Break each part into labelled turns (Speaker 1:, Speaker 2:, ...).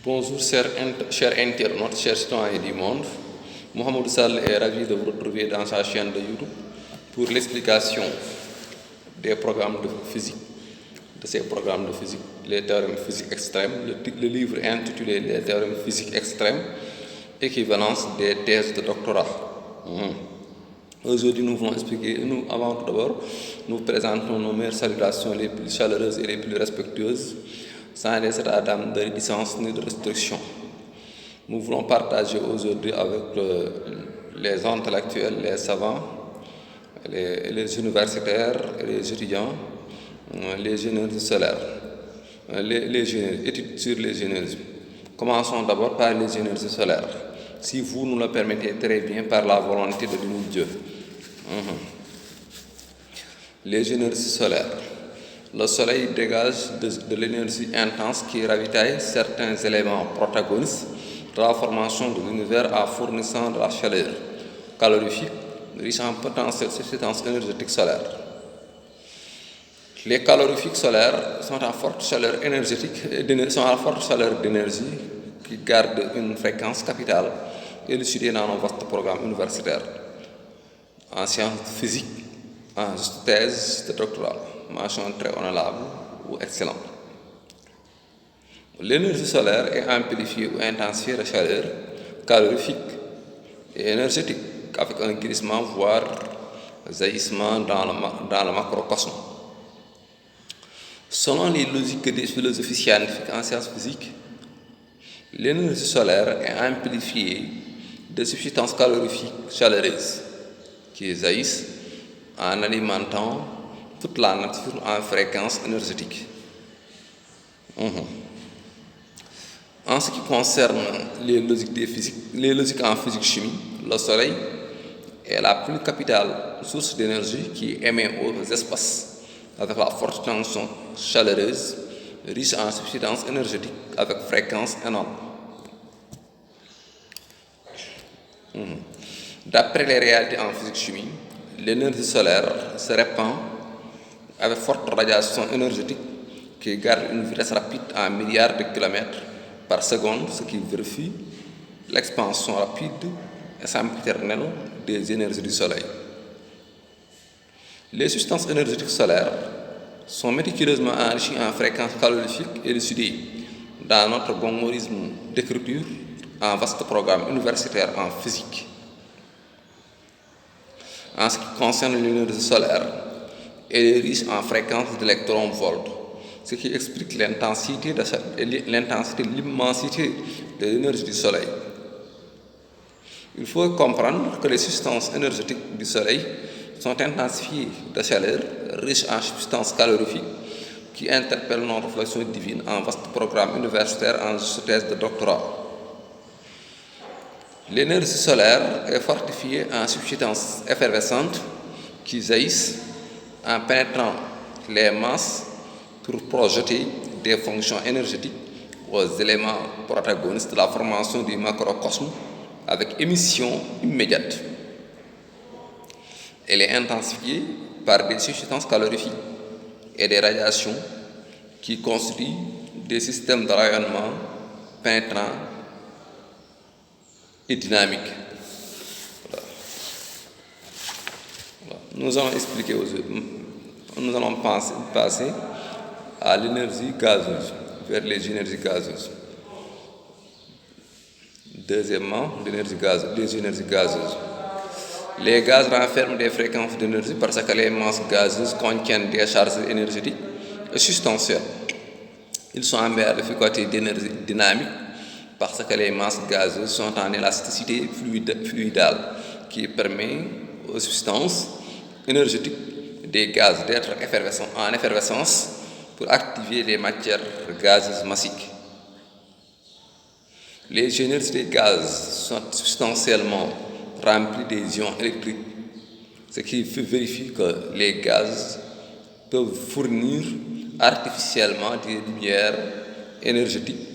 Speaker 1: Bonjour chers internautes, chers citoyens du monde. Mohamed Sall est ravi de vous retrouver dans sa chaîne de YouTube pour l'explication des programmes de physique, de ces programmes de physique, les théorèmes physiques extrêmes, le livre intitulé Les théorèmes physiques extrêmes, équivalence des thèses de doctorat. Aujourd'hui, nous voulons expliquer, avant tout d'abord, nous présentons nos meilleures salutations les plus chaleureuses et les plus respectueuses, sans les états d'âme de réticence ni de restriction. Nous voulons partager aujourd'hui avec les intellectuels, les savants, les universitaires, les étudiants, les énergies solaires, les études sur les énergies. Commençons d'abord par les énergies solaires, si vous nous le permettez très bien par la volonté de l'unique Dieu. Les énergies solaires. Le soleil dégage de l'énergie intense qui ravitaille certains éléments protagonistes de la formation de l'univers en fournissant de la chaleur calorifique riche en potentiel substance énergétique solaire. Les calorifiques solaires sont à forte chaleur énergétique sont à forte chaleur d'énergie qui gardent une fréquence capitale élucidée dans nos vastes programmes universitaires en sciences physiques, en thèse de doctorat, mention très honorable ou excellente. L'énergie solaire est amplifiée ou intensifiée de chaleur calorifique et énergétique avec un glissement voire jaillissement dans le macrocosme. Selon les logiques des philosophies scientifiques en sciences physiques, l'énergie solaire est amplifiée de substances calorifiques chaleureuses qui jaillissent en alimentant toute la nature en fréquence énergétique. En ce qui concerne les logiques en physique-chimie, le Soleil est la plus capitale source d'énergie qui émet aux espaces avec la forte tension chaleureuse, riche en substances énergétiques avec fréquence énorme. D'après les réalités en physique-chimie, l'énergie solaire se répand avec forte radiation énergétique qui garde une vitesse rapide à milliards de kilomètres par seconde, ce qui vérifie l'expansion rapide et sempiternelle des énergies du Soleil. Les substances énergétiques solaires sont méticuleusement enrichies en fréquences calorifiques élucidées dans notre bon morisme d'écriture en vaste programme universitaire en physique. En ce qui concerne l'énergie solaire, elle est riche en fréquences d'électron-volts, ce qui explique l'immensité de l'énergie du Soleil. Il faut comprendre que les substances énergétiques du Soleil sont intensifiées de chaleur, riches en substances calorifiques, qui interpellent notre réflexion divine en vaste programme universitaire en thèse de doctorat. L'énergie solaire est fortifiée en substances effervescentes qui jaillissent en pénétrant les masses pour projeter des fonctions énergétiques aux éléments protagonistes de la formation du macrocosme avec émission immédiate. Elle est intensifiée par des substances calorifiques et des radiations qui constituent des systèmes de rayonnement pénétrants et dynamiques. Nous allons expliquer aujourd'hui. Nous allons passer à l'énergie gazeuse, vers les énergies gazeuses. Deuxièmement, les énergies gazeuses. Les gaz renferment des fréquences d'énergie parce que les masses gazeuses contiennent des charges énergétiques et substantielles. Ils sont en meilleure efficacité d'énergie dynamique parce que les masses gazeuses sont en élasticité fluidale qui permet aux substances énergétiques des gaz d'être en effervescence pour activer les matières gazeuses massiques. Les énergies des gaz sont substantiellement remplies des ions électriques, ce qui vérifie que les gaz peuvent fournir artificiellement des lumières énergétiques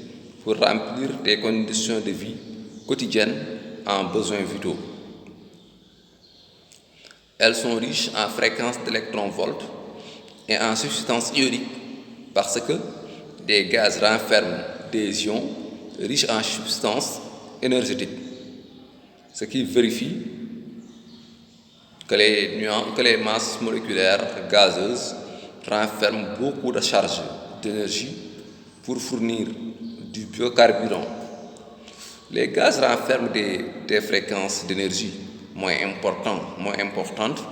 Speaker 1: pour remplir des conditions de vie quotidiennes en besoins vitaux. Elles sont riches en fréquences d'électron-volts et en substances ioniques parce que des gaz renferment des ions riches en substances énergétiques, ce qui vérifie que les masses moléculaires gazeuses renferment beaucoup de charges d'énergie pour fournir du biocarburant. Les gaz renferment des fréquences d'énergie moins importantes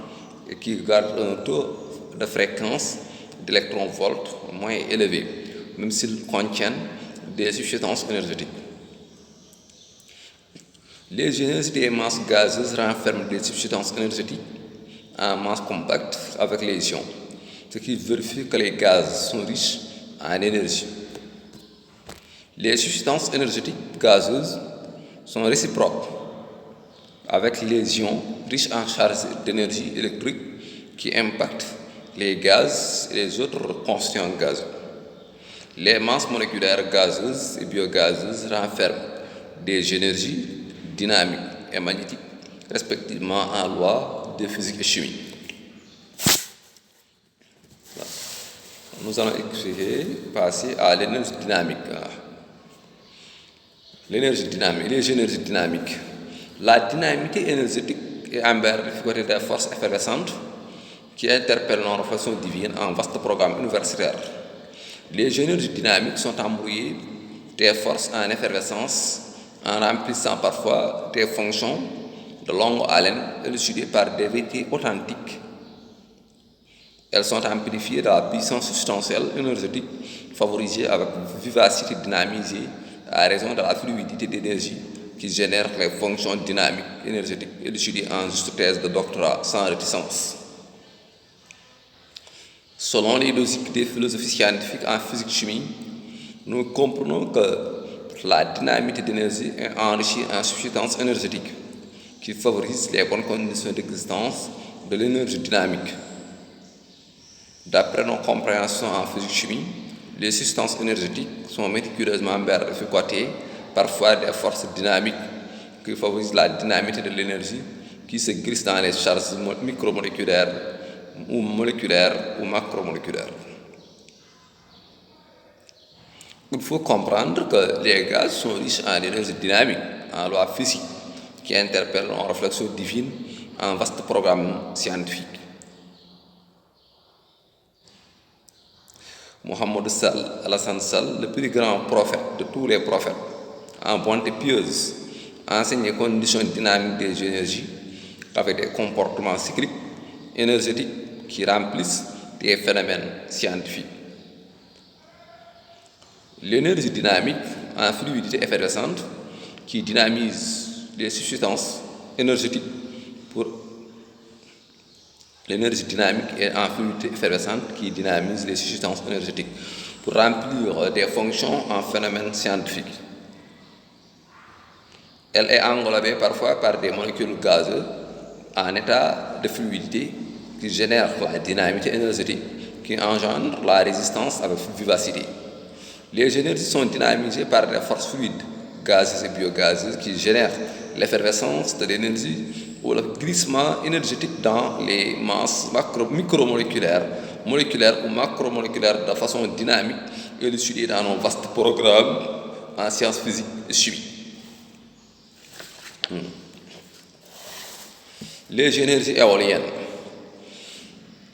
Speaker 1: et qui gardent un taux de fréquence d'électronvolts moins élevé, même s'ils contiennent des substances énergétiques. Les énergies des masses gazeuses renferment des substances énergétiques en masse compacte avec les ions, ce qui vérifie que les gaz sont riches en énergie. Les substances énergétiques gazeuses sont réciproques avec les ions riches en charges d'énergie électrique qui impactent les gaz et les autres constituants gazeux. Les masses moléculaires gazeuses et biogazeuses renferment des énergies dynamiques et magnétiques, respectivement en loi de physique et chimie. Nous allons passer à l'énergie dynamique. L'énergie dynamique, les énergies dynamiques. La dynamité énergétique est embarquée du côté des forces effervescentes qui interpellent nos réflexions divines en vaste programme universitaire. Les énergies dynamiques sont embrouillées des forces en effervescence en remplissant parfois des fonctions de longue haleine élucidées par des vérités authentiques. Elles sont amplifiées de la puissance substantielle énergétique favorisée avec vivacité dynamisée à raison de la fluidité d'énergie qui génère les fonctions dynamiques énergétiques élucidées en juste thèse de doctorat sans réticence. Selon les logiques des philosophies scientifiques en physique-chimie, nous comprenons que la dynamité d'énergie est enrichie en substances énergétiques qui favorisent les bonnes conditions d'existence de l'énergie dynamique. D'après nos compréhensions en physique-chimie, les substances énergétiques sont méticuleusement berlificotées parfois des forces dynamiques qui favorisent la dynamité de l'énergie qui se glisse dans les charges micromoléculaires ou moléculaires ou macromoléculaires. Il faut comprendre que les gaz sont riches en énergie dynamique, en loi physique, qui interpellent nos réflexions divines en vaste programme scientifique. Mohammed Alassane Sall, le plus grand prophète de tous les prophètes, en bonté pieuse, enseigne les conditions dynamiques des énergies avec des comportements cycliques énergétiques qui remplissent des phénomènes scientifiques. L'énergie dynamique en fluidité effervescente qui dynamise les substances énergétiques L'énergie dynamique est en fluidité effervescente qui dynamise les substances énergétiques pour remplir des fonctions en phénomènes scientifiques. Elle est englobée parfois par des molécules gazeuses en état de fluidité qui génèrent la dynamité énergétique qui engendre la résistance avec vivacité. Les énergies sont dynamisées par des forces fluides, gazeuses et biogazeuses qui génèrent l'effervescence de l'énergie ou le glissement énergétique dans les masses micromoléculaires, moléculaires ou macromoléculaires de façon dynamique élucidée dans nos vastes programmes en sciences physiques et chimie. Les énergies éoliennes.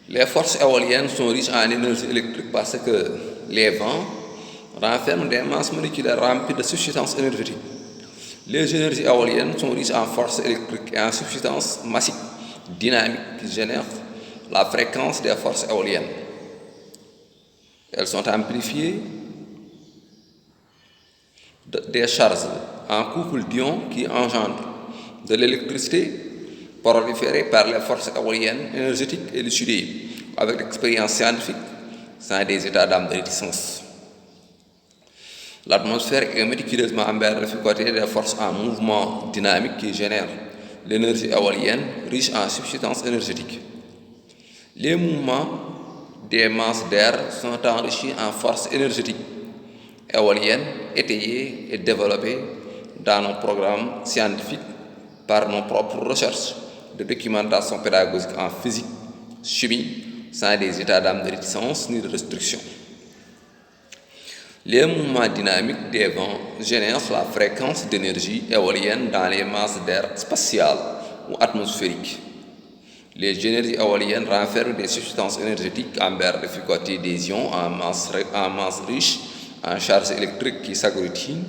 Speaker 1: Les forces éoliennes sont riches en énergie électrique parce que les vents renferment des masses moléculaires remplies de substances énergétiques. Les énergies éoliennes sont riches en force électrique et en substances massiques, dynamiques qui génèrent la fréquence des forces éoliennes. Elles sont amplifiées des charges en couple d'ions qui engendrent de l'électricité proliférée par les forces éoliennes énergétiques élucidées avec l'expérience scientifique sans des états d'âme de réticence. L'atmosphère est méticuleusement embarrassée des forces en mouvement dynamique qui génèrent l'énergie éolienne riche en substances énergétiques. Les mouvements des masses d'air sont enrichis en forces énergétiques éoliennes étayées et développées dans nos programmes scientifiques par nos propres recherches de documentation pédagogique en physique, chimie, sans des états d'âme de réticence ni de restriction. Les mouvements dynamiques des vents génèrent la fréquence d'énergie éolienne dans les masses d'air spatiales ou atmosphériques. Les énergies éoliennes renferment des substances énergétiques en berre de fricoter des ions en masse riche en charge électrique qui s'agglutinent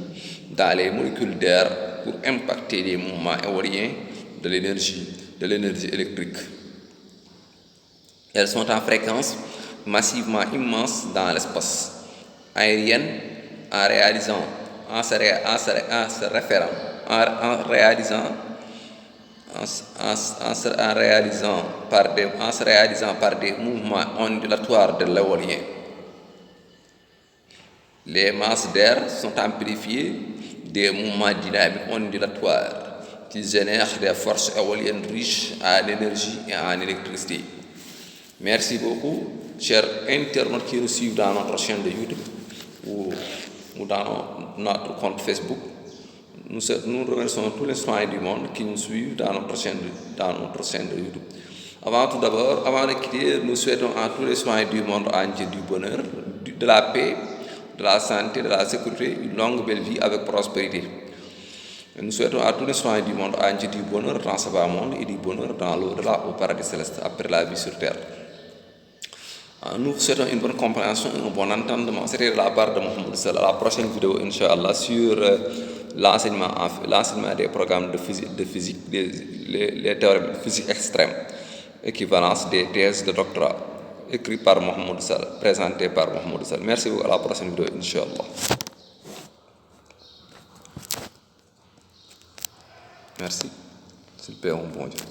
Speaker 1: dans les molécules d'air pour impacter les mouvements éoliens de l'énergie électrique. Elles sont en fréquence massivement immense dans l'espace aérien en réalisant par des mouvements ondulatoires de l'éolien. Les masses d'air sont amplifiées des mouvements dynamiques ondulatoires qui génèrent des forces éoliennes riches en énergie et en électricité. Merci beaucoup, chers internautes qui nous suivent dans notre chaîne de YouTube ou dans notre compte Facebook. Nous remercions tous les citoyens du monde qui nous suivent dans notre chaîne de YouTube. Avant de quitter, nous souhaitons à tous les citoyens du monde entier du bonheur, de la paix, de la santé, de la sécurité, une longue belle vie avec prospérité. Et nous souhaitons à tous les citoyens du monde entier du bonheur dans ce bas monde et du bonheur dans l'au-delà au paradis céleste après la vie sur terre. Nous souhaitons une bonne compréhension et un bon entendement. C'était de la part de Mohamed Sall. À la prochaine vidéo, Inch'Allah, sur l'enseignement des programmes de physique, les théorèmes de physique extrême, équivalence des thèses de doctorat, écrit par Mohamed Sall, présenté par Mohamed Sall. Merci beaucoup. À la prochaine vidéo, Inch'Allah. Merci. S'il vous plaît, un bon Dieu.